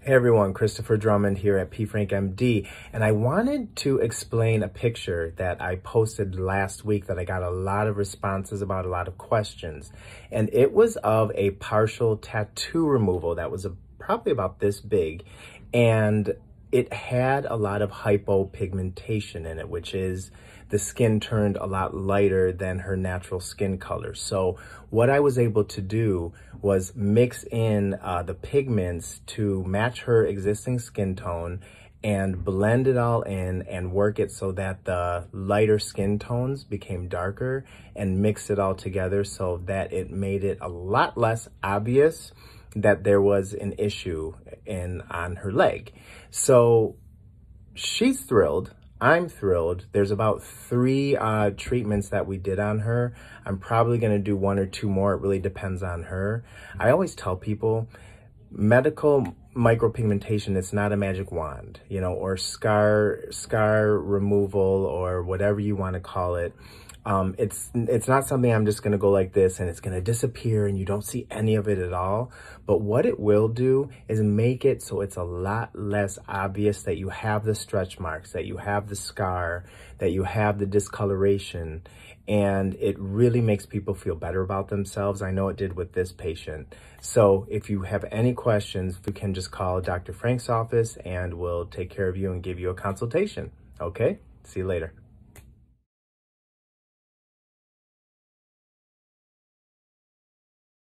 Hey everyone, Christopher Drummond here at PFrankMD, and I wanted to explain a picture that I posted last week that I got a lot of responses about, a lot of questions, and it was of a partial tattoo removal that was probably about this big, and it had a lot of hypopigmentation in it, which is the skin turned a lot lighter than her natural skin color. So what I was able to do was mix in the pigments to match her existing skin tone and blend it all in and work it so that the lighter skin tones became darker and mix it all together so that it made it a lot less obvious that there was an issue on her leg. So she's thrilled. I'm thrilled. There's about 3 treatments that we did on her. I'm probably going to do 1 or 2 more. It really depends on her. I always tell people, medical micropigmentation, it's not a magic wand, you know, or scar removal or whatever you want to call it. It's not something I'm just going to go like this and it's going to disappear and you don't see any of it at all. But what it will do is make it so it's a lot less obvious that you have the stretch marks, that you have the scar, that you have the discoloration. And it really makes people feel better about themselves. I know it did with this patient. So if you have any questions, you can just call Dr. Frank's office and we'll take care of you and give you a consultation. Okay? See you later.